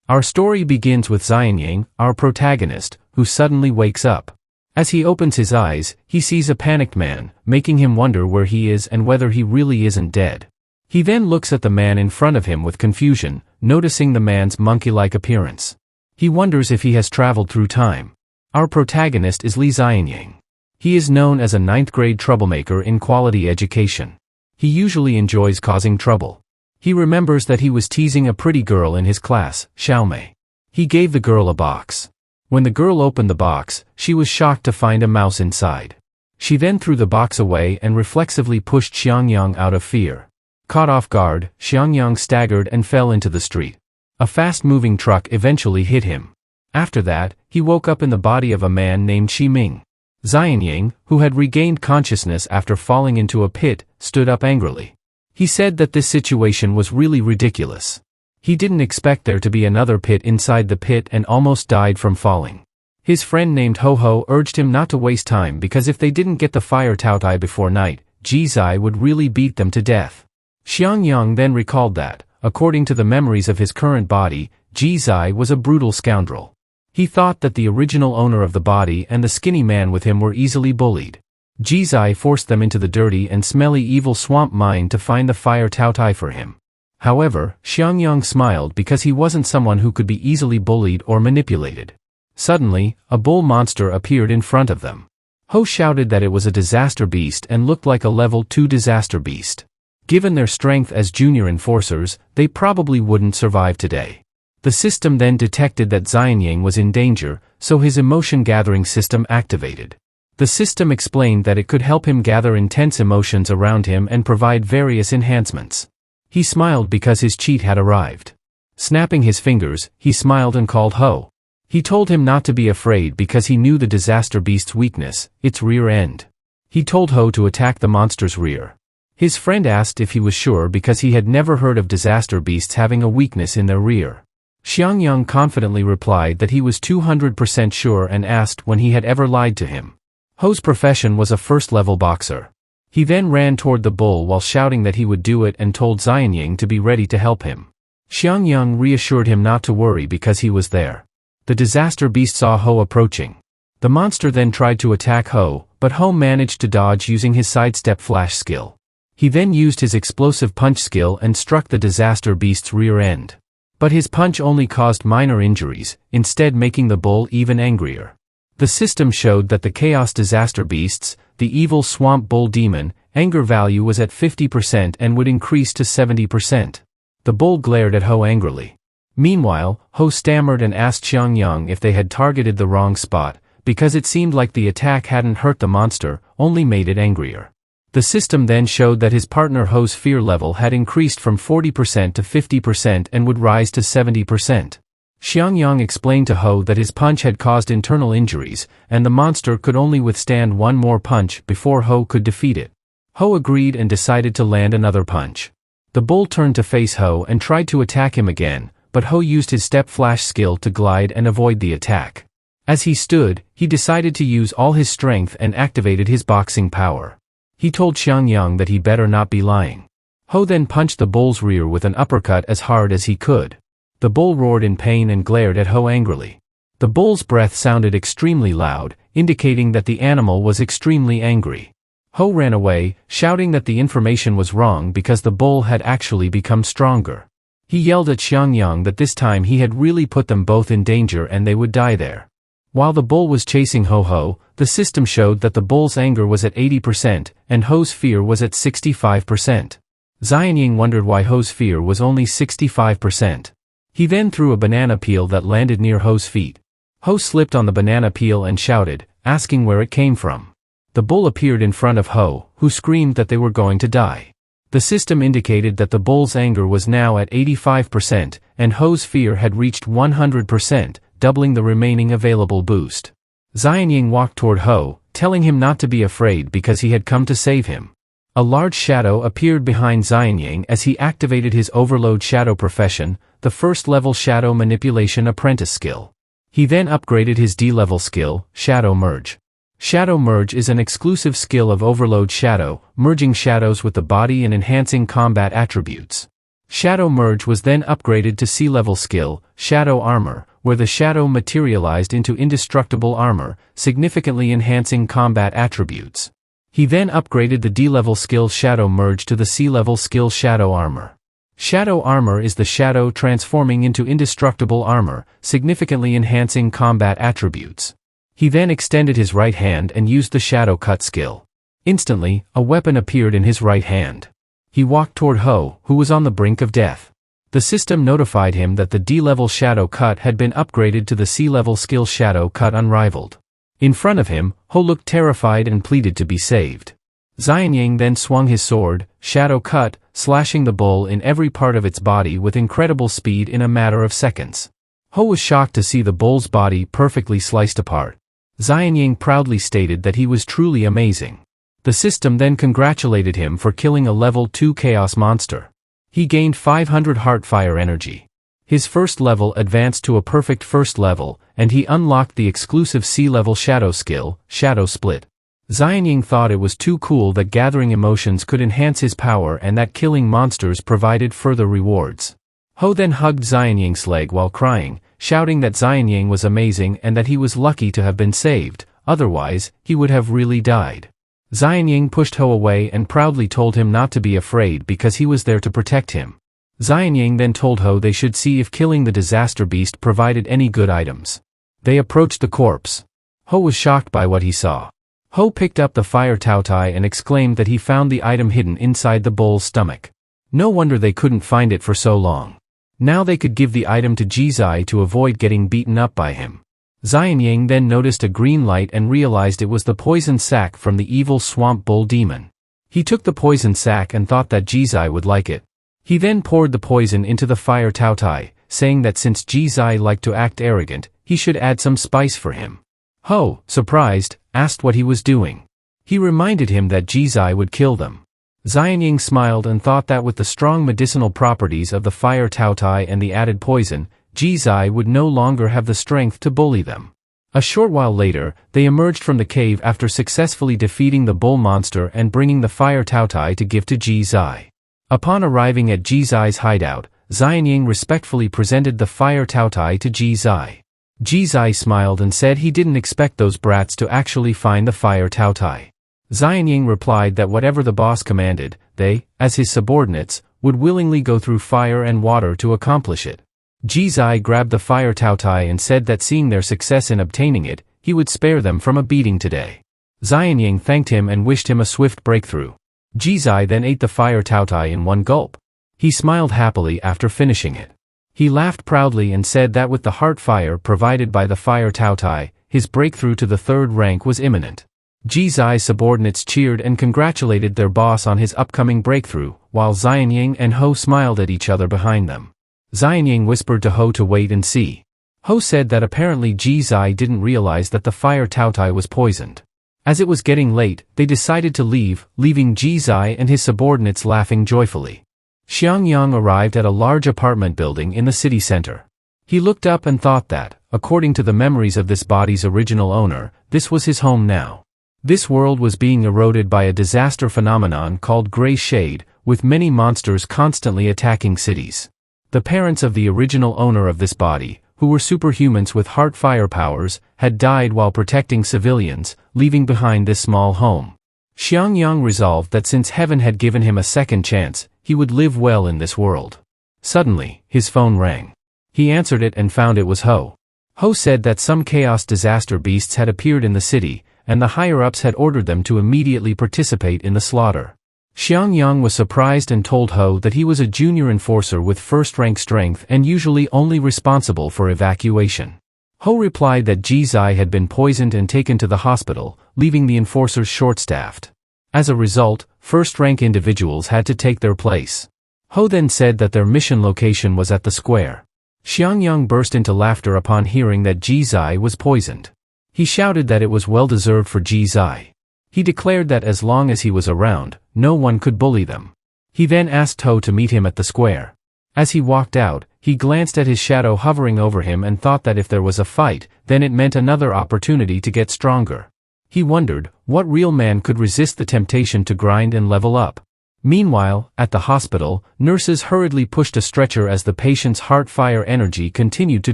Our story begins with Xiangyang, our protagonist, who suddenly wakes up. As he opens his eyes, he sees a panicked man, making him wonder where he is and whether he really isn't dead. He then looks at the man in front of him with confusion, noticing the man's monkey-like appearance. He wonders if he has traveled through time. Our protagonist is Xiangyang. He is known as a 9th-grade troublemaker in quality education. He usually enjoys causing trouble. He remembers that he was teasing a pretty girl in his class, Xiaomei. He gave the girl a box. When the girl opened the box, she was shocked to find a mouse inside. She then threw the box away and reflexively pushed Xiangyang out of fear. Caught off guard, Xiangyang staggered and fell into the street. A fast-moving truck eventually hit him. After that, he woke up in the body of a man named Ximing. Xiangyang, who had regained consciousness after falling into a pit, stood up angrily. He said that this situation was really ridiculous. He didn't expect there to be another pit inside the pit and almost died from falling. His friend named Ho urged him not to waste time because if they didn't get the fire Taotai before night, Jizai would really beat them to death. Xiangyang then recalled that, according to the memories of his current body, Jizai was a brutal scoundrel. He thought that the original owner of the body and the skinny man with him were easily bullied. Jizai forced them into the dirty and smelly evil swamp mine to find the fire Taotai for him. However, Xiangyang smiled because he wasn't someone who could be easily bullied or manipulated. Suddenly, a bull monster appeared in front of them. Ho shouted that it was a disaster beast and looked like a level 2 disaster beast. Given their strength as junior enforcers, they probably wouldn't survive today. The system then detected that Xiangyang was in danger, so his emotion-gathering system activated. The system explained that it could help him gather intense emotions around him and provide various enhancements. He smiled because his cheat had arrived. Snapping his fingers, he smiled and called Ho. He told him not to be afraid because he knew the disaster beast's weakness, its rear end. He told Ho to attack the monster's rear. His friend asked if he was sure because he had never heard of disaster beasts having a weakness in their rear. Xiangyang confidently replied that he was 200% sure and asked when he had ever lied to him. Ho's profession was a first-level boxer. He then ran toward the bull while shouting that he would do it and told Xiangyang to be ready to help him. Xiangyang reassured him not to worry because he was there. The disaster beast saw Ho approaching. The monster then tried to attack Ho, but Ho managed to dodge using his sidestep flash skill. He then used his explosive punch skill and struck the disaster beast's rear end. But his punch only caused minor injuries, instead making the bull even angrier. The system showed that the chaos disaster beasts, the evil swamp bull demon, anger value was at 50% and would increase to 70%. The bull glared at Ho angrily. Meanwhile, Ho stammered and asked Xiangyang if they had targeted the wrong spot, because it seemed like the attack hadn't hurt the monster, only made it angrier. The system then showed that his partner Ho's fear level had increased from 40% to 50% and would rise to 70%. Xiangyang explained to Ho that his punch had caused internal injuries, and the monster could only withstand one more punch before Ho could defeat it. Ho agreed and decided to land another punch. The bull turned to face Ho and tried to attack him again, but Ho used his step flash skill to glide and avoid the attack. As he stood, he decided to use all his strength and activated his boxing power. He told Xiangyang that he better not be lying. Ho then punched the bull's rear with an uppercut as hard as he could. The bull roared in pain and glared at Ho angrily. The bull's breath sounded extremely loud, indicating that the animal was extremely angry. Ho ran away, shouting that the information was wrong because the bull had actually become stronger. He yelled at Xiangyang that this time he had really put them both in danger and they would die there. While the bull was chasing Ho, the system showed that the bull's anger was at 80% and Ho's fear was at 65%. Xiangyang wondered why Ho's fear was only 65%. He then threw a banana peel that landed near Ho's feet. Ho slipped on the banana peel and shouted, asking where it came from. The bull appeared in front of Ho, who screamed that they were going to die. The system indicated that the bull's anger was now at 85% and Ho's fear had reached 100%, doubling the remaining available boost. Xiangyang walked toward Ho, telling him not to be afraid because he had come to save him. A large shadow appeared behind Xiangyang as he activated his overload shadow profession, the first-level shadow manipulation apprentice skill. He then upgraded his D-level skill, Shadow Merge. Shadow Merge is an exclusive skill of overload shadow, merging shadows with the body and enhancing combat attributes. Shadow Merge was then upgraded to C-level skill, Shadow Armor, where the shadow materialized into indestructible armor, significantly enhancing combat attributes. He then upgraded the D-level skill Shadow Merge to the C-level skill Shadow Armor. Shadow Armor is the shadow transforming into indestructible armor, significantly enhancing combat attributes. He then extended his right hand and used the Shadow Cut skill. Instantly, a weapon appeared in his right hand. He walked toward Ho, who was on the brink of death. The system notified him that the D-level Shadow Cut had been upgraded to the C-level skill Shadow Cut Unrivaled. In front of him, Ho looked terrified and pleaded to be saved. Xiangyang then swung his sword, Shadow Cut, slashing the bull in every part of its body with incredible speed in a matter of seconds. Ho was shocked to see the bull's body perfectly sliced apart. Xiangyang proudly stated that he was truly amazing. The system then congratulated him for killing a level 2 chaos monster. He gained 500 Heartfire energy. His first level advanced to a perfect first level, and he unlocked the exclusive C-level shadow skill, Shadow Split. Xiangyang thought it was too cool that gathering emotions could enhance his power and that killing monsters provided further rewards. Ho then hugged Xiangyang's leg while crying, shouting that Xiangyang was amazing and that he was lucky to have been saved, otherwise, he would have really died. Xiangyang pushed Ho away and proudly told him not to be afraid because he was there to protect him. Xiangyang then told Ho they should see if killing the disaster beast provided any good items. They approached the corpse. Ho was shocked by what he saw. Ho picked up the fire tautai and exclaimed that he found the item hidden inside the bull's stomach. No wonder they couldn't find it for so long. Now they could give the item to Jizai to avoid getting beaten up by him. Xiangyang then noticed a green light and realized it was the poison sac from the evil swamp bull demon. He took the poison sac and thought that Jizai would like it. He then poured the poison into the fire tautai, saying that since Jizai liked to act arrogant, he should add some spice for him. Ho, surprised, asked what he was doing. He reminded him that Jizai would kill them. Xiangyang smiled and thought that with the strong medicinal properties of the fire tautai and the added poison, Jizai would no longer have the strength to bully them. A short while later, they emerged from the cave after successfully defeating the bull monster and bringing the fire tautai to give to Jizai. Upon arriving at Jizai's hideout, Xiangyang respectfully presented the fire tautai to Jizai. Jizai smiled and said he didn't expect those brats to actually find the fire tautai. Xiangyang replied that whatever the boss commanded, they, as his subordinates, would willingly go through fire and water to accomplish it. Jizai grabbed the fire tautai and said that seeing their success in obtaining it, he would spare them from a beating today. Xiangyang thanked him and wished him a swift breakthrough. Jizai then ate the fire tautai in one gulp. He smiled happily after finishing it. He laughed proudly and said that with the heart fire provided by the fire tautai, his breakthrough to the 3rd rank was imminent. Jizai's subordinates cheered and congratulated their boss on his upcoming breakthrough, while Xiangyang and Ho smiled at each other behind them. Xiangyang whispered to Ho to wait and see. Ho said that apparently Jizai didn't realize that the fire tautai was poisoned. As it was getting late, they decided to leave, leaving Jizai and his subordinates laughing joyfully. Xiangyang arrived at a large apartment building in the city center. He looked up and thought that, according to the memories of this body's original owner, this was his home now. This world was being eroded by a disaster phenomenon called Gray Shade, with many monsters constantly attacking cities. The parents of the original owner of this body, who were superhumans with heart fire powers, had died while protecting civilians, leaving behind this small home. Xiangyang resolved that since heaven had given him a second chance, he would live well in this world. Suddenly, his phone rang. He answered it and found it was Ho. Ho said that some chaos disaster beasts had appeared in the city, and the higher-ups had ordered them to immediately participate in the slaughter. Xiangyang was surprised and told Ho that he was a junior enforcer with first-rank strength and usually only responsible for evacuation. Ho replied that Jizai had been poisoned and taken to the hospital, leaving the enforcers short-staffed. As a result, first-rank individuals had to take their place. Ho then said that their mission location was at the square. Xiangyang burst into laughter upon hearing that Jizai was poisoned. He shouted that it was well-deserved for Jizai. He declared that as long as he was around, no one could bully them. He then asked Ho to meet him at the square. As he walked out, he glanced at his shadow hovering over him and thought that if there was a fight, then it meant another opportunity to get stronger. He wondered, what real man could resist the temptation to grind and level up? Meanwhile, at the hospital, nurses hurriedly pushed a stretcher as the patient's heart fire energy continued to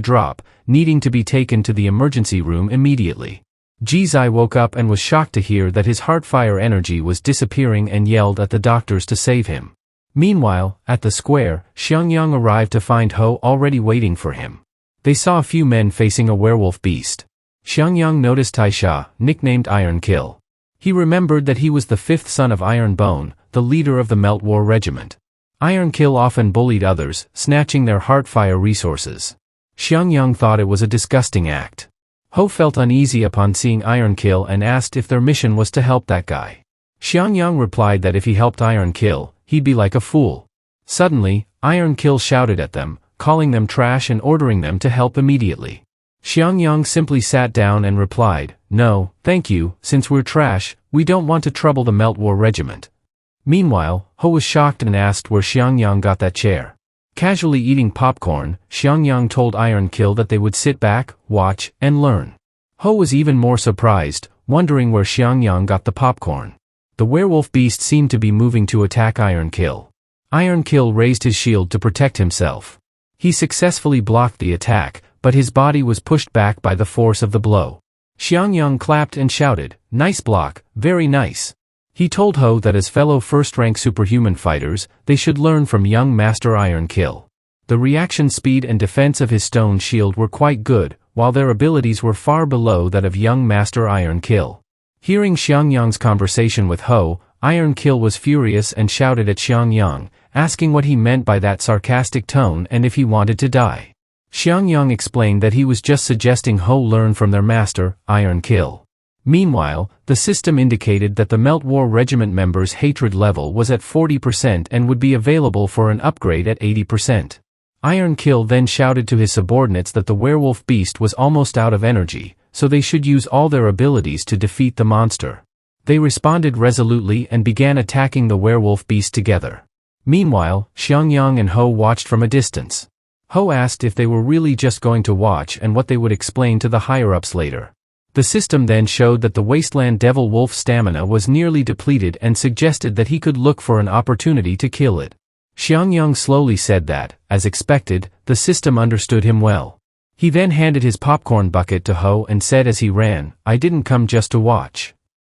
drop, needing to be taken to the emergency room immediately. Jizai woke up and was shocked to hear that his heart fire energy was disappearing and yelled at the doctors to save him. Meanwhile, at the square, Xiangyang arrived to find Ho already waiting for him. They saw a few men facing a werewolf beast. Xiangyang noticed Taisha, nicknamed Iron Kill. He remembered that he was the fifth son of Iron Bone, the leader of the Melt War Regiment. Iron Kill often bullied others, snatching their heart fire resources. Xiangyang thought it was a disgusting act. Ho felt uneasy upon seeing Iron Kill and asked if their mission was to help that guy. Xiangyang replied that if he helped Iron Kill, he'd be like a fool. Suddenly, Iron Kill shouted at them, calling them trash and ordering them to help immediately. Xiangyang simply sat down and replied, "No, thank you, since we're trash, we don't want to trouble the Melt War Regiment." Meanwhile, Ho was shocked and asked where Xiangyang got that chair. Casually eating popcorn, Xiangyang told Iron Kill that they would sit back, watch, and learn. Ho was even more surprised, wondering where Xiangyang got the popcorn. The werewolf beast seemed to be moving to attack Iron Kill. Iron Kill raised his shield to protect himself. He successfully blocked the attack, but his body was pushed back by the force of the blow. Xiangyang clapped and shouted, "Nice block, very nice." He told Ho that as fellow first-rank superhuman fighters, they should learn from young Master Iron Kill. The reaction speed and defense of his stone shield were quite good, while their abilities were far below that of young Master Iron Kill. Hearing Xiangyang's conversation with Ho, Iron Kill was furious and shouted at Xiangyang, asking what he meant by that sarcastic tone and if he wanted to die. Xiangyang explained that he was just suggesting Ho learn from their master, Iron Kill. Meanwhile, the system indicated that the Melt War Regiment members' hatred level was at 40% and would be available for an upgrade at 80%. Iron Kill then shouted to his subordinates that the werewolf beast was almost out of energy, so they should use all their abilities to defeat the monster. They responded resolutely and began attacking the werewolf beast together. Meanwhile, Xiangyang and Ho watched from a distance. Ho asked if they were really just going to watch and what they would explain to the higher-ups later. The system then showed that the Wasteland Devil Wolf's stamina was nearly depleted and suggested that he could look for an opportunity to kill it. Xiangyang slowly said that, as expected, the system understood him well. He then handed his popcorn bucket to Ho and said as he ran, "I didn't come just to watch."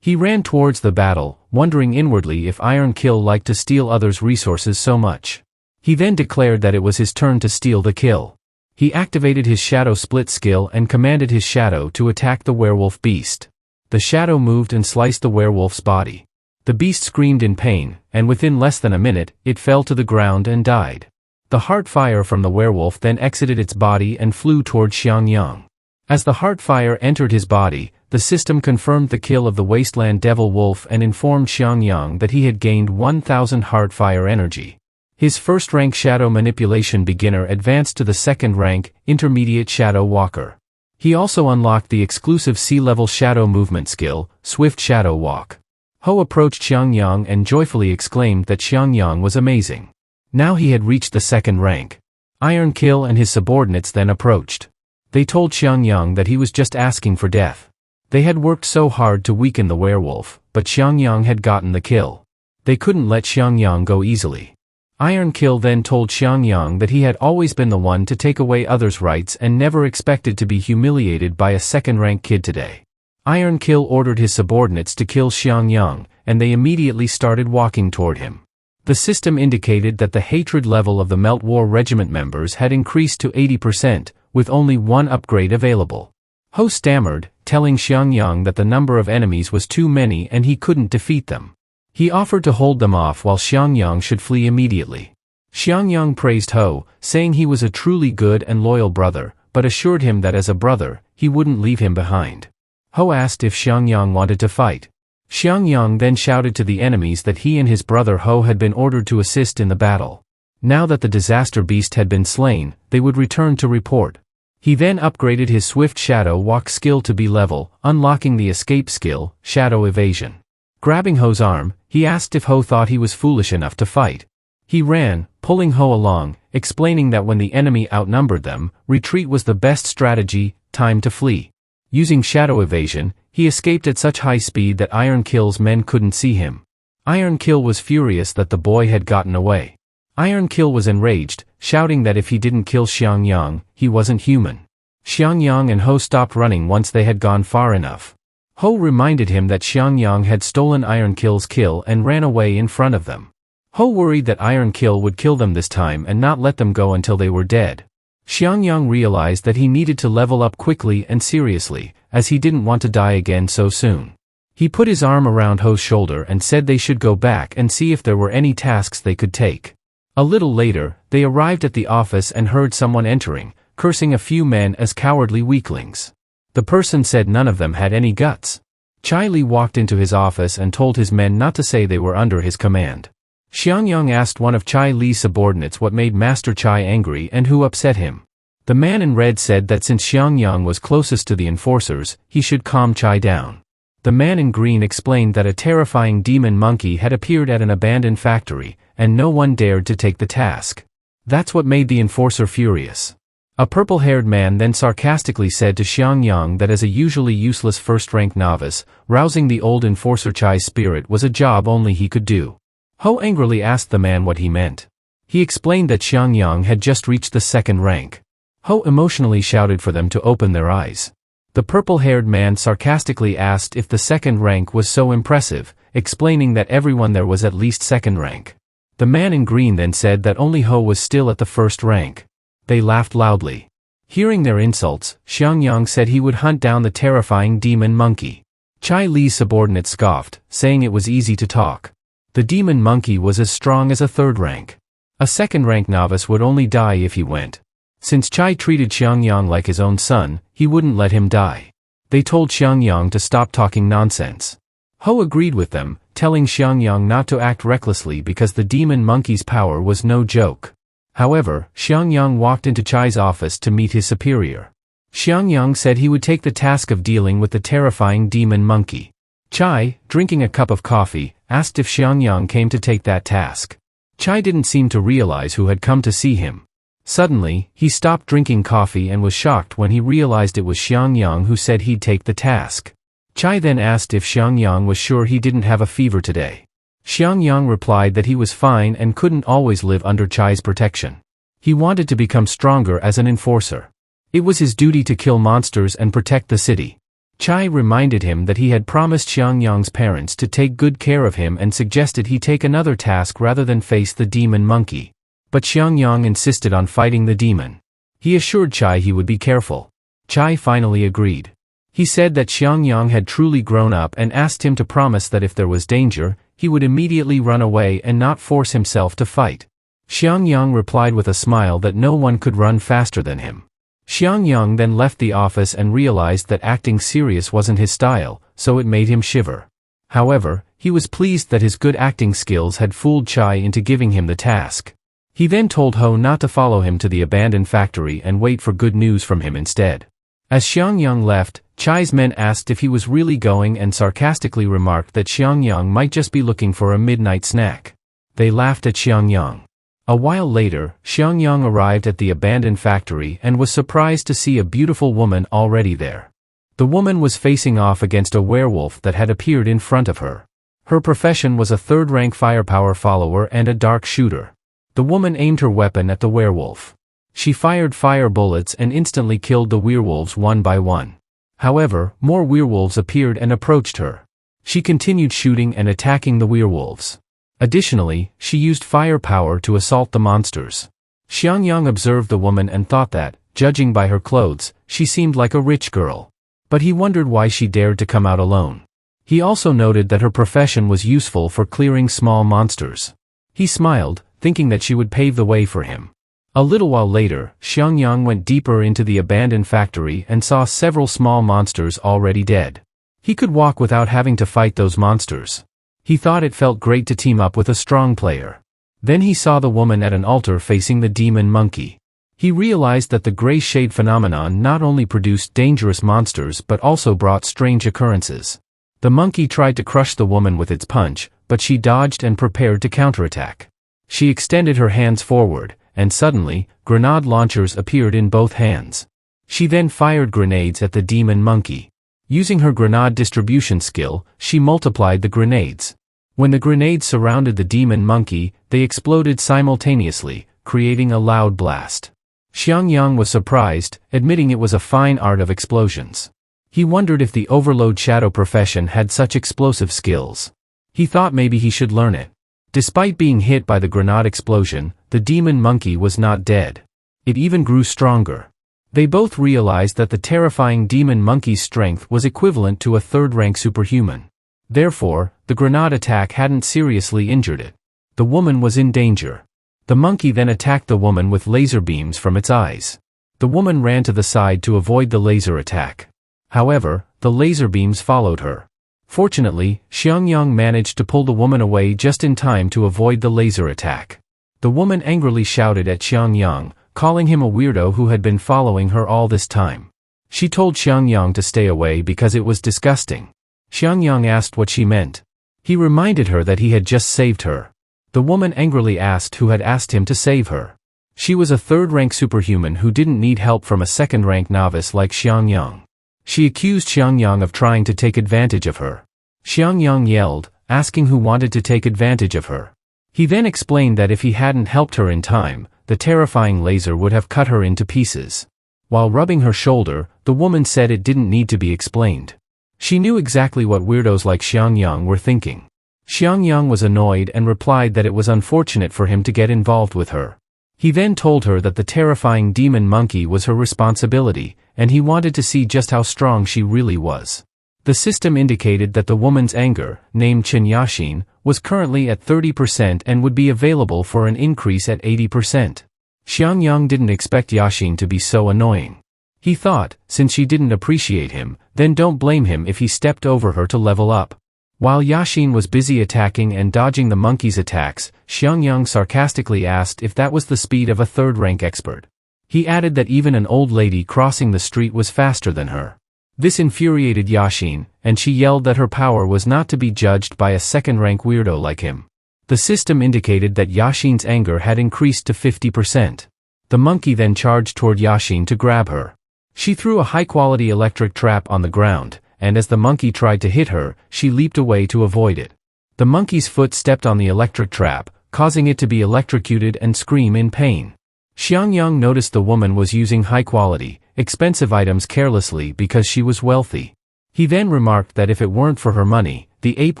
He ran towards the battle, wondering inwardly if Iron Kill liked to steal others' resources so much. He then declared that it was his turn to steal the kill. He activated his shadow split skill and commanded his shadow to attack the werewolf beast. The shadow moved and sliced the werewolf's body. The beast screamed in pain, and within less than a minute, it fell to the ground and died. The heart fire from the werewolf then exited its body and flew toward Xiangyang. As the heart fire entered his body, the system confirmed the kill of the Wasteland Devil Wolf and informed Xiangyang that he had gained 1000 heart fire energy. His first-rank Shadow Manipulation beginner advanced to the second-rank, Intermediate Shadow Walker. He also unlocked the exclusive sea-level Shadow Movement skill, Swift Shadow Walk. Ho approached Xiangyang and joyfully exclaimed that Xiangyang was amazing. Now he had reached the second rank. Iron Kill and his subordinates then approached. They told Xiangyang that he was just asking for death. They had worked so hard to weaken the werewolf, but Xiangyang had gotten the kill. They couldn't let Xiangyang go easily. Iron Kill then told Xiangyang that he had always been the one to take away others' rights and never expected to be humiliated by a second-rank kid today. Iron Kill ordered his subordinates to kill Xiangyang, and they immediately started walking toward him. The system indicated that the hatred level of the Melt War Regiment members had increased to 80%, with only one upgrade available. Ho stammered, telling Xiangyang that the number of enemies was too many and he couldn't defeat them. He offered to hold them off while Xiangyang should flee immediately. Xiangyang praised Ho, saying he was a truly good and loyal brother, but assured him that as a brother, he wouldn't leave him behind. Ho asked if Xiangyang wanted to fight. Xiangyang then shouted to the enemies that he and his brother Ho had been ordered to assist in the battle. Now that the disaster beast had been slain, they would return to report. He then upgraded his Swift Shadow Walk skill to B level, unlocking the escape skill, Shadow Evasion. Grabbing Ho's arm, he asked if Ho thought he was foolish enough to fight. He ran, pulling Ho along, explaining that when the enemy outnumbered them, retreat was the best strategy, time to flee. Using Shadow Evasion, he escaped at such high speed that Iron Kill's men couldn't see him. Iron Kill was furious that the boy had gotten away. Iron Kill was enraged, shouting that if he didn't kill Xiangyang, he wasn't human. Xiangyang and Ho stopped running once they had gone far enough. Ho reminded him that Xiangyang had stolen Iron Kill's kill and ran away in front of them. Ho worried that Iron Kill would kill them this time and not let them go until they were dead. Xiangyang realized that he needed to level up quickly and seriously, as he didn't want to die again so soon. He put his arm around Ho's shoulder and said they should go back and see if there were any tasks they could take. A little later, they arrived at the office and heard someone entering, cursing a few men as cowardly weaklings. The person said none of them had any guts. Chai Li walked into his office and told his men not to say they were under his command. Xiangyang asked one of Chai Li's subordinates what made Master Chai angry and who upset him. The man in red said that since Xiangyang was closest to the enforcers, he should calm Chai down. The man in green explained that a terrifying demon monkey had appeared at an abandoned factory, and no one dared to take the task. That's what made the enforcer furious. A purple-haired man then sarcastically said to Xiangyang that as a usually useless first-rank novice, rousing the old enforcer Chai's spirit was a job only he could do. Ho angrily asked the man what he meant. He explained that Xiangyang had just reached the second rank. Ho emotionally shouted for them to open their eyes. The purple-haired man sarcastically asked if the second rank was so impressive, explaining that everyone there was at least second rank. The man in green then said that only Ho was still at the first rank. They laughed loudly. Hearing their insults, Xiangyang said he would hunt down the terrifying demon monkey. Chai Li's subordinate scoffed, saying it was easy to talk. The demon monkey was as strong as a third rank. A second-rank novice would only die if he went. Since Chai treated Xiangyang like his own son, he wouldn't let him die. They told Xiangyang to stop talking nonsense. Ho agreed with them, telling Xiangyang not to act recklessly because the demon monkey's power was no joke. However, Xiangyang walked into Chai's office to meet his superior. Xiangyang said he would take the task of dealing with the terrifying demon monkey. Chai, drinking a cup of coffee, asked if Xiangyang came to take that task. Chai didn't seem to realize who had come to see him. Suddenly, he stopped drinking coffee and was shocked when he realized it was Xiangyang who said he'd take the task. Chai then asked if Xiangyang was sure he didn't have a fever today. Xiangyang replied that he was fine and couldn't always live under Chai's protection. He wanted to become stronger as an enforcer. It was his duty to kill monsters and protect the city. Chai reminded him that he had promised Xiangyang's parents to take good care of him and suggested he take another task rather than face the demon monkey. But Xiangyang insisted on fighting the demon. He assured Chai he would be careful. Chai finally agreed. He said that Xiangyang had truly grown up and asked him to promise that if there was danger, he would immediately run away and not force himself to fight. Xiangyang replied with a smile that no one could run faster than him. Xiangyang then left the office and realized that acting serious wasn't his style, so it made him shiver. However, he was pleased that his good acting skills had fooled Chai into giving him the task. He then told Ho not to follow him to the abandoned factory and wait for good news from him instead. As Xiangyang left, Chai's men asked if he was really going and sarcastically remarked that Xiangyang might just be looking for a midnight snack. They laughed at Xiangyang. A while later, Xiangyang arrived at the abandoned factory and was surprised to see a beautiful woman already there. The woman was facing off against a werewolf that had appeared in front of her. Her profession was a third-rank firepower follower and a dark shooter. The woman aimed her weapon at the werewolf. She fired fire bullets and instantly killed the werewolves one by one. However, more werewolves appeared and approached her. She continued shooting and attacking the werewolves. Additionally, she used firepower to assault the monsters. Xiangyang observed the woman and thought that, judging by her clothes, she seemed like a rich girl. But he wondered why she dared to come out alone. He also noted that her profession was useful for clearing small monsters. He smiled, thinking that she would pave the way for him. A little while later, Xiangyang went deeper into the abandoned factory and saw several small monsters already dead. He could walk without having to fight those monsters. He thought it felt great to team up with a strong player. Then he saw the woman at an altar facing the demon monkey. He realized that the gray shade phenomenon not only produced dangerous monsters but also brought strange occurrences. The monkey tried to crush the woman with its punch, but she dodged and prepared to counterattack. She extended her hands forward, and suddenly, grenade launchers appeared in both hands. She then fired grenades at the demon monkey. Using her grenade distribution skill, she multiplied the grenades. When the grenades surrounded the demon monkey, they exploded simultaneously, creating a loud blast. Xiangyang was surprised, admitting it was a fine art of explosions. He wondered if the overload shadow profession had such explosive skills. He thought maybe he should learn it. Despite being hit by the grenade explosion, the demon monkey was not dead. It even grew stronger. They both realized that the terrifying demon monkey's strength was equivalent to a third-rank superhuman. Therefore, the grenade attack hadn't seriously injured it. The woman was in danger. The monkey then attacked the woman with laser beams from its eyes. The woman ran to the side to avoid the laser attack. However, the laser beams followed her. Fortunately, Xiangyang managed to pull the woman away just in time to avoid the laser attack. The woman angrily shouted at Xiangyang, calling him a weirdo who had been following her all this time. She told Xiangyang to stay away because it was disgusting. Xiangyang asked what she meant. He reminded her that he had just saved her. The woman angrily asked who had asked him to save her. She was a third-rank superhuman who didn't need help from a second-rank novice like Xiangyang. She accused Xiangyang of trying to take advantage of her. Xiangyang yelled, asking who wanted to take advantage of her. He then explained that if he hadn't helped her in time, the terrifying laser would have cut her into pieces. While rubbing her shoulder, the woman said it didn't need to be explained. She knew exactly what weirdos like Xiangyang were thinking. Xiangyang was annoyed and replied that it was unfortunate for him to get involved with her. He then told her that the terrifying demon monkey was her responsibility, and he wanted to see just how strong she really was. The system indicated that the woman's anger, named Yashin, was currently at 30% and would be available for an increase at 80%. Xiangyang didn't expect Yashin to be so annoying. He thought, since she didn't appreciate him, then don't blame him if he stepped over her to level up. While Yashin was busy attacking and dodging the monkey's attacks, Xiangyang sarcastically asked if that was the speed of a third-rank expert. He added that even an old lady crossing the street was faster than her. This infuriated Yashin, and she yelled that her power was not to be judged by a second-rank weirdo like him. The system indicated that Yashin's anger had increased to 50%. The monkey then charged toward Yashin to grab her. She threw a high-quality electric trap on the ground, and as the monkey tried to hit her, she leaped away to avoid it. The monkey's foot stepped on the electric trap, causing it to be electrocuted and scream in pain. Xiangyang noticed the woman was using high-quality, expensive items carelessly because she was wealthy. He then remarked that if it weren't for her money, the ape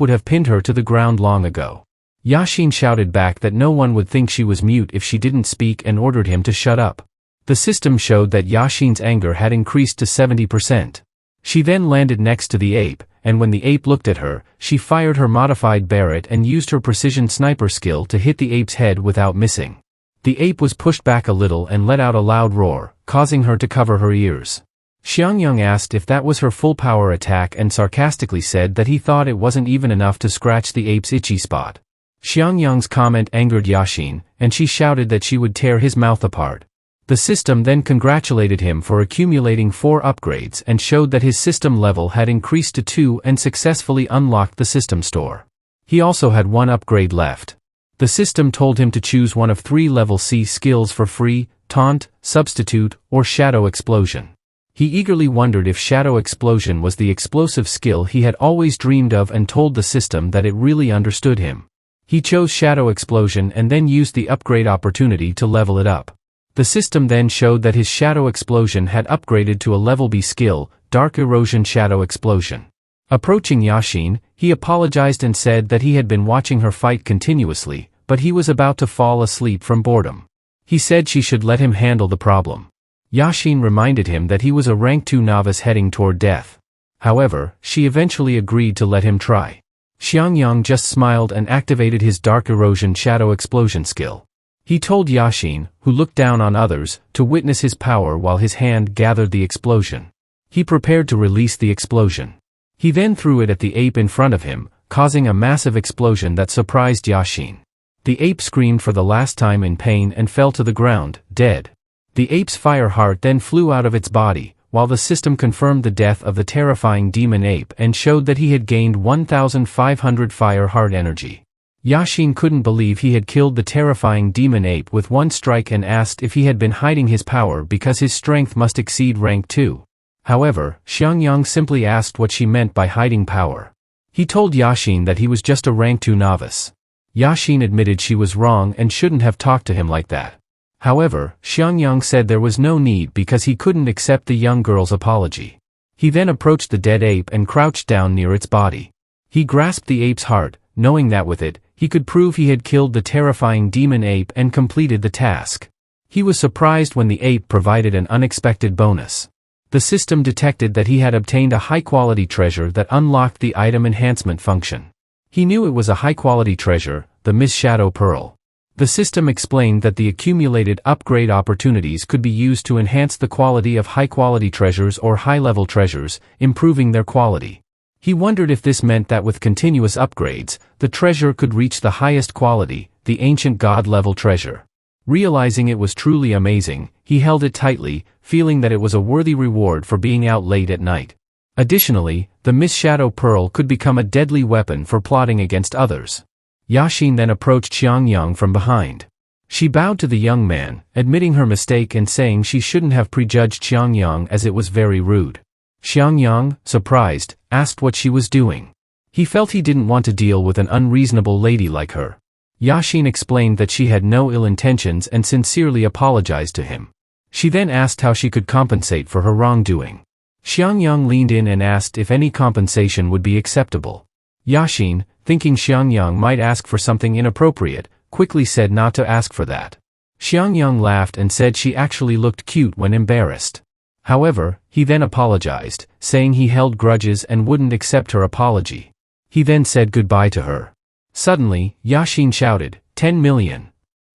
would have pinned her to the ground long ago. Yashin shouted back that no one would think she was mute if she didn't speak and ordered him to shut up. The system showed that Yashin's anger had increased to 70%. She then landed next to the ape, and when the ape looked at her, she fired her modified Barrett and used her precision sniper skill to hit the ape's head without missing. The ape was pushed back a little and let out a loud roar, causing her to cover her ears. Xiangyang asked if that was her full power attack and sarcastically said that he thought it wasn't even enough to scratch the ape's itchy spot. Xiangyang's comment angered Yashin, and she shouted that she would tear his mouth apart. The system then congratulated him for accumulating 4 upgrades and showed that his system level had increased to 2 and successfully unlocked the system store. He also had 1 upgrade left. The system told him to choose one of 3 level C skills for free: Taunt, Substitute, or Shadow Explosion. He eagerly wondered if Shadow Explosion was the explosive skill he had always dreamed of and told the system that it really understood him. He chose Shadow Explosion and then used the upgrade opportunity to level it up. The system then showed that his Shadow Explosion had upgraded to a level B skill, Dark Erosion Shadow Explosion. Approaching Yashin, he apologized and said that he had been watching her fight continuously, but he was about to fall asleep from boredom. He said she should let him handle the problem. Yashin reminded him that he was a rank 2 novice heading toward death. However, she eventually agreed to let him try. Xiangyang just smiled and activated his Dark Erosion Shadow Explosion skill. He told Yashin, who looked down on others, to witness his power while his hand gathered the explosion. He prepared to release the explosion. He then threw it at the ape in front of him, causing a massive explosion that surprised Yashin. The ape screamed for the last time in pain and fell to the ground, dead. The ape's fire heart then flew out of its body, while the system confirmed the death of the terrifying demon ape and showed that he had gained 1,500 fire heart energy. Yashin couldn't believe he had killed the terrifying demon ape with 1 strike and asked if he had been hiding his power because his strength must exceed rank 2. However, Xiangyang simply asked what she meant by hiding power. He told Yashin that he was just a rank 2 novice. Yashin admitted she was wrong and shouldn't have talked to him like that. However, Xiangyang said there was no need because he couldn't accept the young girl's apology. He then approached the dead ape and crouched down near its body. He grasped the ape's heart, knowing that with it, he could prove he had killed the terrifying demon ape and completed the task. He was surprised when the ape provided an unexpected bonus. The system detected that he had obtained a high-quality treasure that unlocked the item enhancement function. He knew it was a high-quality treasure, the Miss Shadow Pearl. The system explained that the accumulated upgrade opportunities could be used to enhance the quality of high-quality treasures or high-level treasures, improving their quality. He wondered if this meant that with continuous upgrades, the treasure could reach the highest quality, the ancient god-level treasure. Realizing it was truly amazing, he held it tightly, feeling that it was a worthy reward for being out late at night. Additionally, the Miss Shadow Pearl could become a deadly weapon for plotting against others. Yashin then approached Xiangyang from behind. She bowed to the young man, admitting her mistake and saying she shouldn't have prejudged Xiangyang as it was very rude. Xiangyang, surprised, asked what she was doing. He felt he didn't want to deal with an unreasonable lady like her. Yashin explained that she had no ill intentions and sincerely apologized to him. She then asked how she could compensate for her wrongdoing. Xiangyang leaned in and asked if any compensation would be acceptable. Yashin, thinking Xiangyang might ask for something inappropriate, quickly said not to ask for that. Xiangyang laughed and said she actually looked cute when embarrassed. However, he then apologized, saying he held grudges and wouldn't accept her apology. He then said goodbye to her. Suddenly, Yashin shouted, 10 million.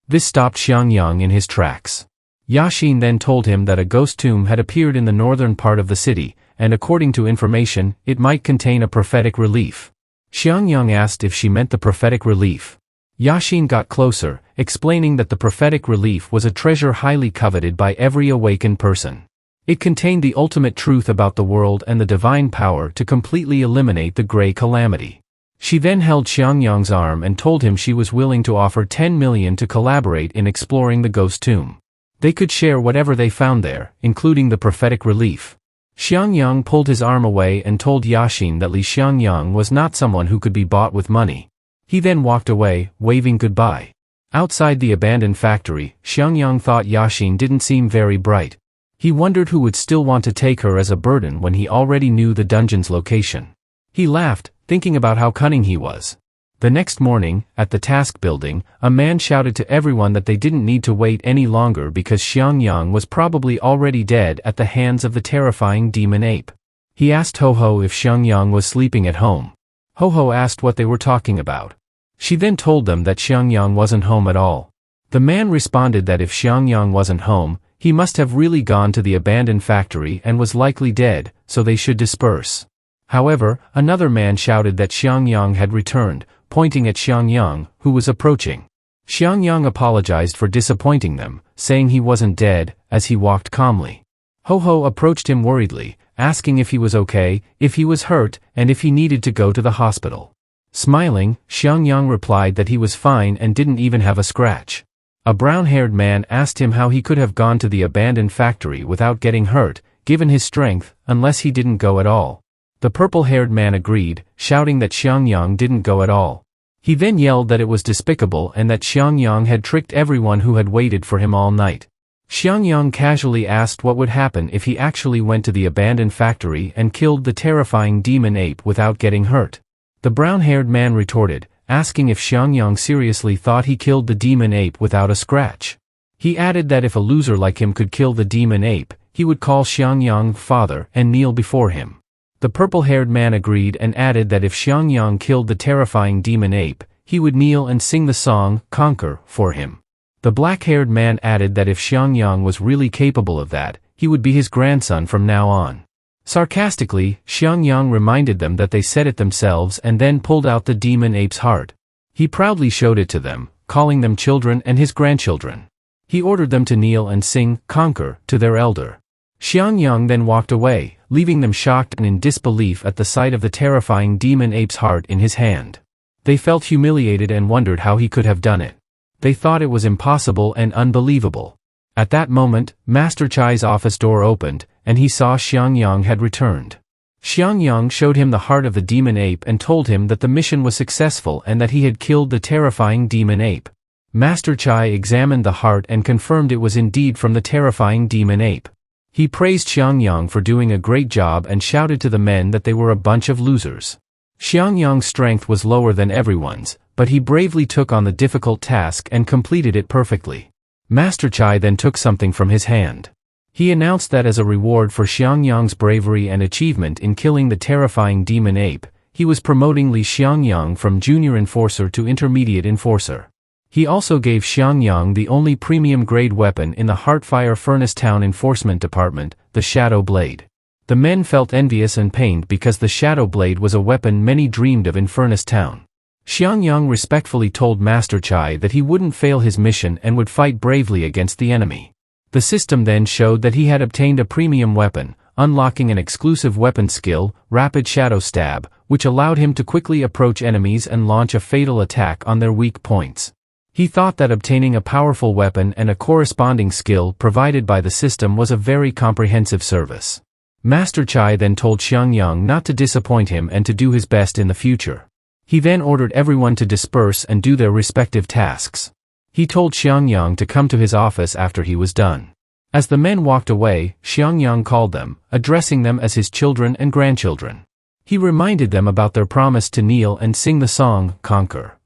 This stopped Xiangyang in his tracks. Yashin then told him that a ghost tomb had appeared in the northern part of the city, and according to information, it might contain a prophetic relief. Xiangyang asked if she meant the prophetic relief. Yashin got closer, explaining that the prophetic relief was a treasure highly coveted by every awakened person. It contained the ultimate truth about the world and the divine power to completely eliminate the gray calamity. She then held Xiangyang's arm and told him she was willing to offer 10 million to collaborate in exploring the ghost tomb. They could share whatever they found there, including the prophetic relief. Xiangyang pulled his arm away and told Yashin that Li Xiangyang was not someone who could be bought with money. He then walked away, waving goodbye. Outside the abandoned factory, Xiangyang thought Yashin didn't seem very bright. He wondered who would still want to take her as a burden when he already knew the dungeon's location. He laughed, thinking about how cunning he was. The next morning, at the task building, a man shouted to everyone that they didn't need to wait any longer because Xiangyang was probably already dead at the hands of the terrifying demon ape. He asked Ho-Ho if Xiangyang was sleeping at home. Ho-Ho asked what they were talking about. She then told them that Xiangyang wasn't home at all. The man responded that if Xiangyang wasn't home, he must have really gone to the abandoned factory and was likely dead, so they should disperse. However, another man shouted that Xiangyang had returned, pointing at Xiangyang, who was approaching. Xiangyang apologized for disappointing them, saying he wasn't dead, as he walked calmly. Ho-Ho approached him worriedly, asking if he was okay, if he was hurt, and if he needed to go to the hospital. Smiling, Xiangyang replied that he was fine and didn't even have a scratch. A brown-haired man asked him how he could have gone to the abandoned factory without getting hurt, given his strength, unless he didn't go at all. The purple-haired man agreed, shouting that Xiangyang didn't go at all. He then yelled that it was despicable and that Xiangyang had tricked everyone who had waited for him all night. Xiangyang casually asked what would happen if he actually went to the abandoned factory and killed the terrifying demon ape without getting hurt. The brown-haired man retorted, asking if Xiangyang seriously thought he killed the demon ape without a scratch. He added that if a loser like him could kill the demon ape, he would call Xiangyang father and kneel before him. The purple-haired man agreed and added that if Xiangyang killed the terrifying demon ape, he would kneel and sing the song, Conquer, for him. The black-haired man added that if Xiangyang was really capable of that, he would be his grandson from now on. Sarcastically, Xiangyang reminded them that they said it themselves and then pulled out the demon ape's heart. He proudly showed it to them, calling them children and his grandchildren. He ordered them to kneel and sing, Conquer, to their elder. Xiangyang then walked away, leaving them shocked and in disbelief at the sight of the terrifying demon ape's heart in his hand. They felt humiliated and wondered how he could have done it. They thought it was impossible and unbelievable. At that moment, Master Chai's office door opened, and he saw Xiangyang had returned. Xiangyang showed him the heart of the demon ape and told him that the mission was successful and that he had killed the terrifying demon ape. Master Chai examined the heart and confirmed it was indeed from the terrifying demon ape. He praised Xiangyang for doing a great job and shouted to the men that they were a bunch of losers. Xiangyang's strength was lower than everyone's, but he bravely took on the difficult task and completed it perfectly. Master Chai then took something from his hand. He announced that as a reward for Xiangyang's bravery and achievement in killing the terrifying demon ape, he was promoting Li Xiangyang from junior enforcer to intermediate enforcer. He also gave Xiangyang the only premium-grade weapon in the Heartfire Furnace Town Enforcement Department, the Shadow Blade. The men felt envious and pained because the Shadow Blade was a weapon many dreamed of in Furnace Town. Xiangyang respectfully told Master Chai that he wouldn't fail his mission and would fight bravely against the enemy. The system then showed that he had obtained a premium weapon, unlocking an exclusive weapon skill, Rapid Shadow Stab, which allowed him to quickly approach enemies and launch a fatal attack on their weak points. He thought that obtaining a powerful weapon and a corresponding skill provided by the system was a very comprehensive service. Master Chai then told Xiangyang not to disappoint him and to do his best in the future. He then ordered everyone to disperse and do their respective tasks. He told Xiangyang to come to his office after he was done. As the men walked away, Xiangyang called them, addressing them as his children and grandchildren. He reminded them about their promise to kneel and sing the song, Conquer.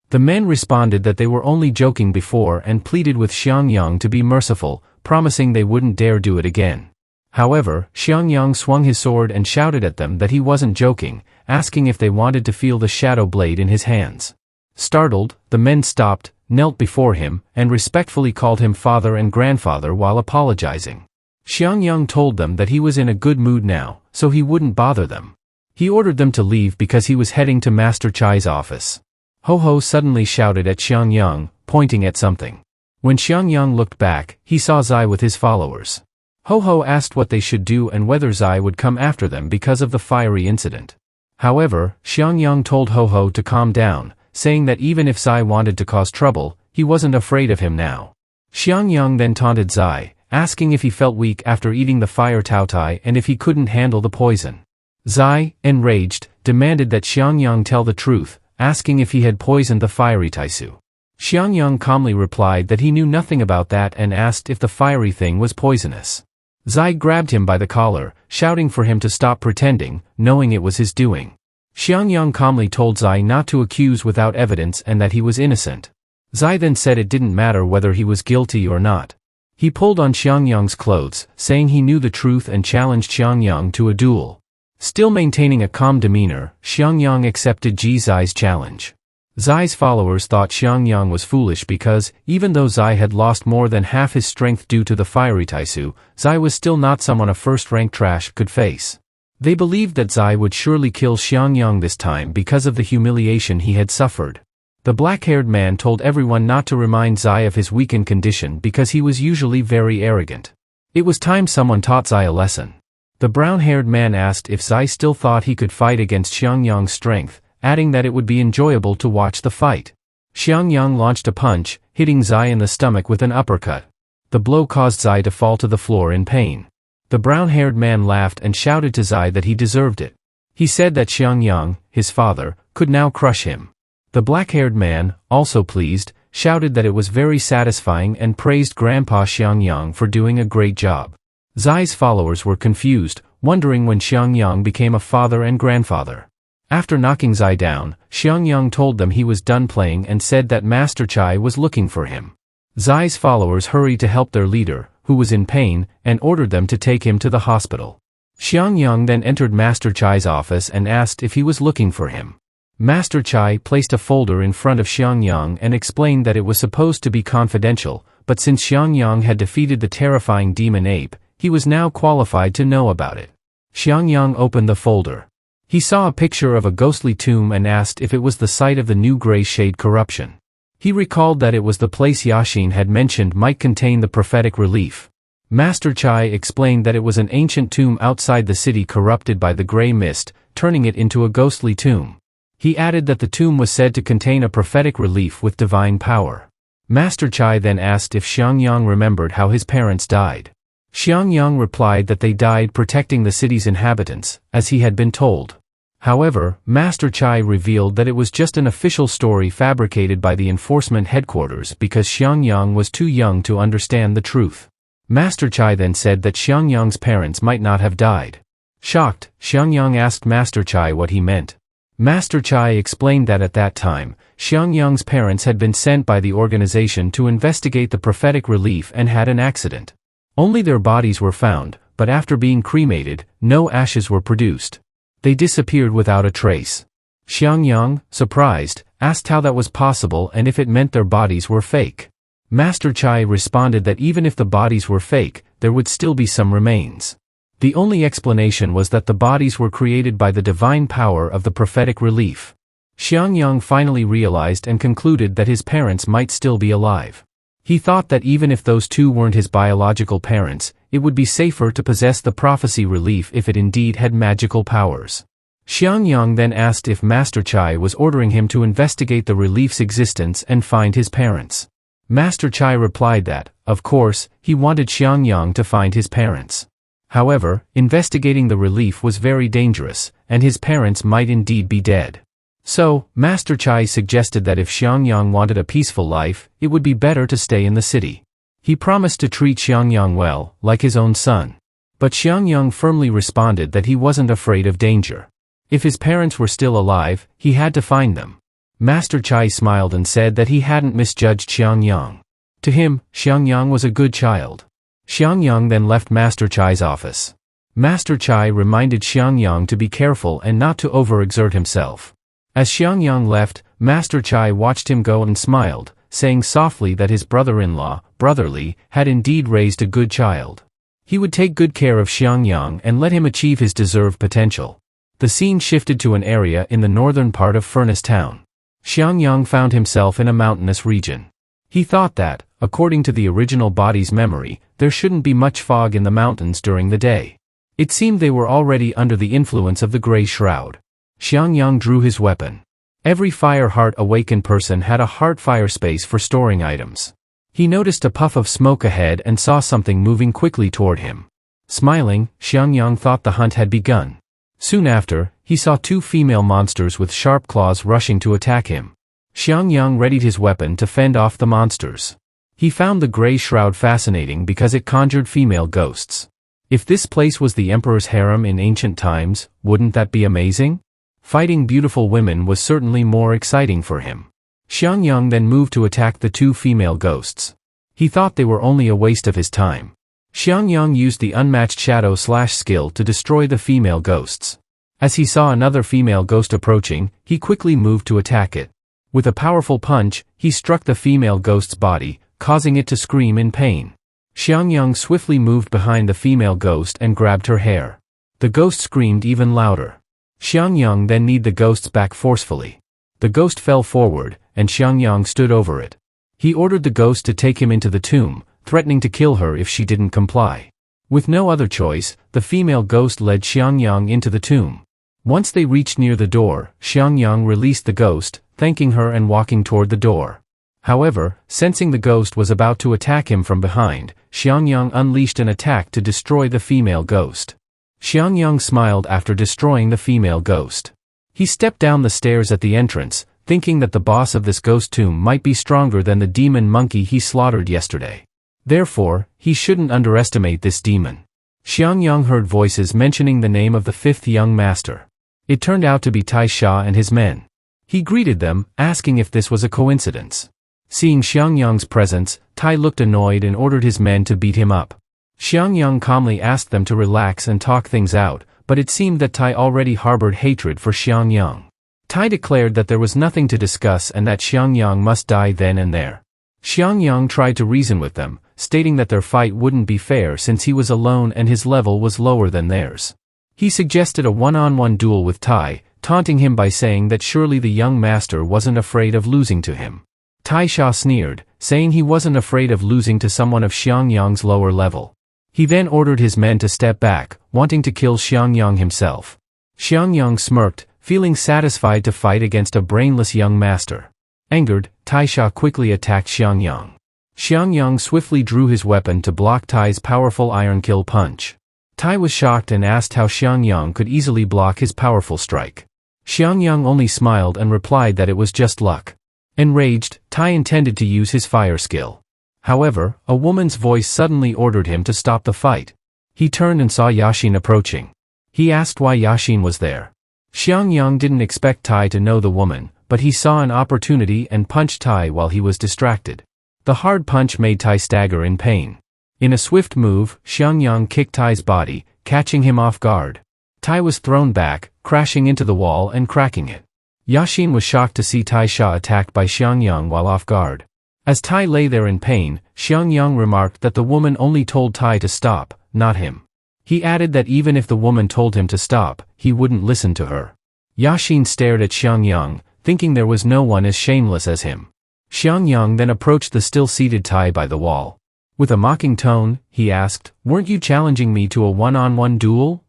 The men responded that they were only joking before and pleaded with Xiangyang to be merciful, promising they wouldn't dare do it again. However, Xiangyang swung his sword and shouted at them that he wasn't joking, asking if they wanted to feel the shadow blade in his hands. Startled, the men stopped, knelt before him, and respectfully called him father and grandfather while apologizing. Xiangyang told them that he was in a good mood now, so he wouldn't bother them. He ordered them to leave because he was heading to Master Chai's office. Ho-Ho suddenly shouted at Xiangyang, pointing at something. When Xiangyang looked back, he saw Zai with his followers. Ho-Ho asked what they should do and whether Zai would come after them because of the fiery incident. However, Xiangyang told Ho-Ho to calm down, saying that even if Zai wanted to cause trouble, he wasn't afraid of him now. Xiangyang then taunted Zai, asking if he felt weak after eating the fire taotai and if he couldn't handle the poison. Zai, enraged, demanded that Xiangyang tell the truth, asking if he had poisoned the fiery taisu. Xiangyang calmly replied that he knew nothing about that and asked if the fiery thing was poisonous. Zai grabbed him by the collar, shouting for him to stop pretending, knowing it was his doing. Xiangyang calmly told Zai not to accuse without evidence and that he was innocent. Zai then said it didn't matter whether he was guilty or not. He pulled on Xiangyang's clothes, saying he knew the truth and challenged Xiangyang to a duel. Still maintaining a calm demeanor, Xiangyang accepted Zai's challenge. Zai's followers thought Xiangyang was foolish because, even though Zai had lost more than half his strength due to the fiery taisu, Zai was still not someone a first-rank trash could face. They believed that Zai would surely kill Xiangyang this time because of the humiliation he had suffered. The black-haired man told everyone not to remind Zai of his weakened condition because he was usually very arrogant. It was time someone taught Zai a lesson. The brown-haired man asked if Zai still thought he could fight against Xiangyang's strength, adding that it would be enjoyable to watch the fight. Xiangyang launched a punch, hitting Zai in the stomach with an uppercut. The blow caused Zai to fall to the floor in pain. The brown-haired man laughed and shouted to Zai that he deserved it. He said that Xiangyang, his father, could now crush him. The black-haired man, also pleased, shouted that it was very satisfying and praised Grandpa Xiangyang for doing a great job. Zai's followers were confused, wondering when Xiangyang became a father and grandfather. After knocking Zai down, Xiangyang told them he was done playing and said that Master Chai was looking for him. Zai's followers hurried to help their leader, who was in pain, and ordered them to take him to the hospital. Xiangyang then entered Master Chai's office and asked if he was looking for him. Master Chai placed a folder in front of Xiangyang and explained that it was supposed to be confidential, but since Xiangyang had defeated the terrifying demon ape, he was now qualified to know about it. Xiangyang opened the folder. He saw a picture of a ghostly tomb and asked if it was the site of the new gray shade corruption. He recalled that it was the place Yashin had mentioned might contain the prophetic relief. Master Chai explained that it was an ancient tomb outside the city corrupted by the gray mist, turning it into a ghostly tomb. He added that the tomb was said to contain a prophetic relief with divine power. Master Chai then asked if Xiangyang remembered how his parents died. Xiangyang replied that they died protecting the city's inhabitants, as he had been told. However, Master Chai revealed that it was just an official story fabricated by the enforcement headquarters because Xiangyang was too young to understand the truth. Master Chai then said that Xiangyang's parents might not have died. Shocked, Xiangyang asked Master Chai what he meant. Master Chai explained that at that time, Xiangyang's parents had been sent by the organization to investigate the prophetic relief and had an accident. Only their bodies were found, but after being cremated, no ashes were produced. They disappeared without a trace. Xiangyang, surprised, asked how that was possible and if it meant their bodies were fake. Master Chai responded that even if the bodies were fake, there would still be some remains. The only explanation was that the bodies were created by the divine power of the prophetic relief. Xiangyang finally realized and concluded that his parents might still be alive. He thought that even if those two weren't his biological parents, it would be safer to possess the prophecy relief if it indeed had magical powers. Xiangyang then asked if Master Chai was ordering him to investigate the relief's existence and find his parents. Master Chai replied that, of course, he wanted Xiangyang to find his parents. However, investigating the relief was very dangerous, and his parents might indeed be dead. So, Master Chai suggested that if Xiangyang wanted a peaceful life, it would be better to stay in the city. He promised to treat Xiangyang well, like his own son. But Xiangyang firmly responded that he wasn't afraid of danger. If his parents were still alive, he had to find them. Master Chai smiled and said that he hadn't misjudged Xiangyang. To him, Xiangyang was a good child. Xiangyang then left Master Chai's office. Master Chai reminded Xiangyang to be careful and not to overexert himself. As Xiangyang left, Master Chai watched him go and smiled, saying softly that his brother-in-law, Brotherly, had indeed raised a good child. He would take good care of Xiangyang and let him achieve his deserved potential. The scene shifted to an area in the northern part of Furnace Town. Xiangyang found himself in a mountainous region. He thought that, according to the original body's memory, there shouldn't be much fog in the mountains during the day. It seemed they were already under the influence of the gray shroud. Xiangyang drew his weapon. Every fire heart awakened person had a heart fire space for storing items. He noticed a puff of smoke ahead and saw something moving quickly toward him. Smiling, Xiangyang thought the hunt had begun. Soon after, he saw two female monsters with sharp claws rushing to attack him. Xiangyang readied his weapon to fend off the monsters. He found the gray shroud fascinating because it conjured female ghosts. If this place was the emperor's harem in ancient times, wouldn't that be amazing? Fighting beautiful women was certainly more exciting for him. Xiangyang then moved to attack the two female ghosts. He thought they were only a waste of his time. Xiangyang used the unmatched shadow/skill to destroy the female ghosts. As he saw another female ghost approaching, he quickly moved to attack it. With a powerful punch, he struck the female ghost's body, causing it to scream in pain. Xiangyang swiftly moved behind the female ghost and grabbed her hair. The ghost screamed even louder. Xiangyang then kneed the ghost's back forcefully. The ghost fell forward, and Xiangyang stood over it. He ordered the ghost to take him into the tomb, threatening to kill her if she didn't comply. With no other choice, the female ghost led Xiangyang into the tomb. Once they reached near the door, Xiangyang released the ghost, thanking her and walking toward the door. However, sensing the ghost was about to attack him from behind, Xiangyang unleashed an attack to destroy the female ghost. Xiangyang smiled after destroying the female ghost. He stepped down the stairs at the entrance, thinking that the boss of this ghost tomb might be stronger than the demon monkey he slaughtered yesterday. Therefore, he shouldn't underestimate this demon. Xiangyang heard voices mentioning the name of the fifth young master. It turned out to be Tai Sha and his men. He greeted them, asking if this was a coincidence. Seeing Xiangyang's presence, Tai looked annoyed and ordered his men to beat him up. Xiangyang calmly asked them to relax and talk things out, but it seemed that Tai already harbored hatred for Xiangyang. Tai declared that there was nothing to discuss and that Xiangyang must die then and there. Xiangyang tried to reason with them, stating that their fight wouldn't be fair since he was alone and his level was lower than theirs. He suggested a one-on-one duel with Tai, taunting him by saying that surely the young master wasn't afraid of losing to him. Tai Sha sneered, saying he wasn't afraid of losing to someone of Xiangyang's lower level. He then ordered his men to step back, wanting to kill Xiangyang himself. Xiangyang smirked, feeling satisfied to fight against a brainless young master. Angered, Tai Sha quickly attacked Xiangyang. Xiangyang swiftly drew his weapon to block Tai's powerful iron kill punch. Tai was shocked and asked how Xiangyang could easily block his powerful strike. Xiangyang only smiled and replied that it was just luck. Enraged, Tai intended to use his fire skill. However, a woman's voice suddenly ordered him to stop the fight. He turned and saw Yashin approaching. He asked why Yashin was there. Xiangyang didn't expect Tai to know the woman, but he saw an opportunity and punched Tai while he was distracted. The hard punch made Tai stagger in pain. In a swift move, Xiangyang kicked Tai's body, catching him off guard. Tai was thrown back, crashing into the wall and cracking it. Yashin was shocked to see Tai Sha attacked by Xiangyang while off guard. As Tai lay there in pain, Xiangyang remarked that the woman only told Tai to stop, not him. He added that even if the woman told him to stop, he wouldn't listen to her. Yashin stared at Xiangyang, thinking there was no one as shameless as him. Xiangyang then approached the still-seated Tai by the wall. With a mocking tone, he asked, "Weren't you challenging me to a one-on-one duel?"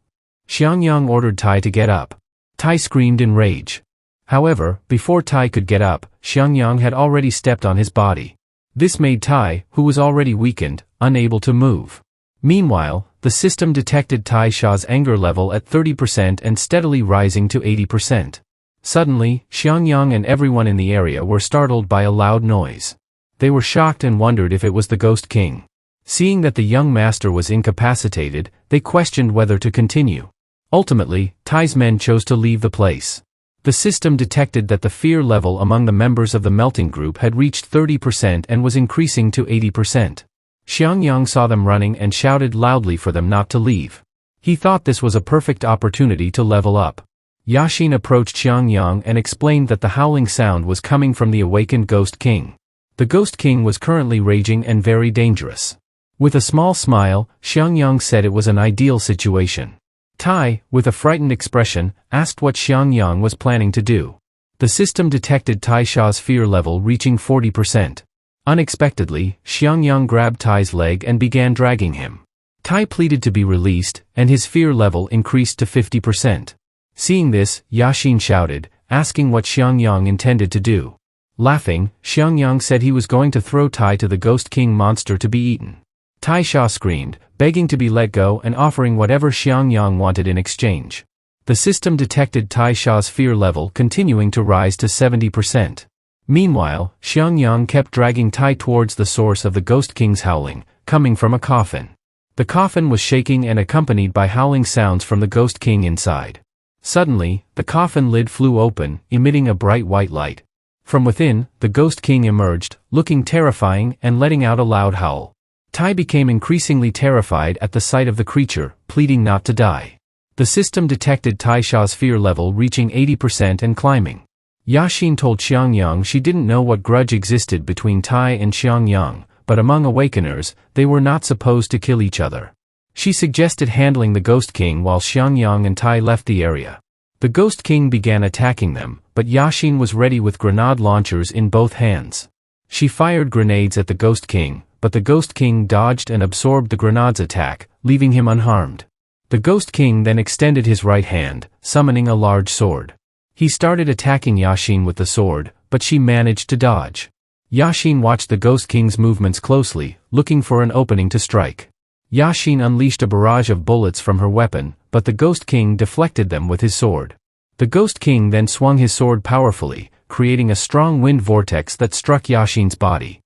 Xiangyang ordered Tai to get up. Tai screamed in rage. However, before Tai could get up, Xiangyang had already stepped on his body. This made Tai, who was already weakened, unable to move. Meanwhile, the system detected Tai Sha's anger level at 30% and steadily rising to 80%. Suddenly, Xiangyang and everyone in the area were startled by a loud noise. They were shocked and wondered if it was the Ghost King. Seeing that the young master was incapacitated, they questioned whether to continue. Ultimately, Tai's men chose to leave the place. The system detected that the fear level among the members of the melting group had reached 30% and was increasing to 80%. Xiangyang saw them running and shouted loudly for them not to leave. He thought this was a perfect opportunity to level up. Yashin approached Xiangyang and explained that the howling sound was coming from the awakened Ghost King. The Ghost King was currently raging and very dangerous. With a small smile, Xiangyang said it was an ideal situation. Tai, with a frightened expression, asked what Xiangyang was planning to do. The system detected Tai Sha's fear level reaching 40%. Unexpectedly, Xiangyang grabbed Tai's leg and began dragging him. Tai pleaded to be released, and his fear level increased to 50%. Seeing this, Yashin shouted, asking what Xiangyang intended to do. Laughing, Xiangyang said he was going to throw Tai to the Ghost King monster to be eaten. Tai Sha screamed, begging to be let go and offering whatever Xiangyang wanted in exchange. The system detected Tai Sha's fear level continuing to rise to 70%. Meanwhile, Xiangyang kept dragging Tai towards the source of the Ghost King's howling, coming from a coffin. The coffin was shaking and accompanied by howling sounds from the Ghost King inside. Suddenly, the coffin lid flew open, emitting a bright white light. From within, the Ghost King emerged, looking terrifying and letting out a loud howl. Tai became increasingly terrified at the sight of the creature, pleading not to die. The system detected Tai Sha's fear level reaching 80% and climbing. Yashin told Xiangyang she didn't know what grudge existed between Tai and Xiangyang, but among awakeners, they were not supposed to kill each other. She suggested handling the Ghost King while Xiangyang and Tai left the area. The Ghost King began attacking them, but Yashin was ready with grenade launchers in both hands. She fired grenades at the Ghost King, but the Ghost King dodged and absorbed the grenade's attack, leaving him unharmed. The Ghost King then extended his right hand, summoning a large sword. He started attacking Yashin with the sword, but she managed to dodge. Yashin watched the Ghost King's movements closely, looking for an opening to strike. Yashin unleashed a barrage of bullets from her weapon, but the Ghost King deflected them with his sword. The Ghost King then swung his sword powerfully, creating a strong wind vortex that struck Yashin's body.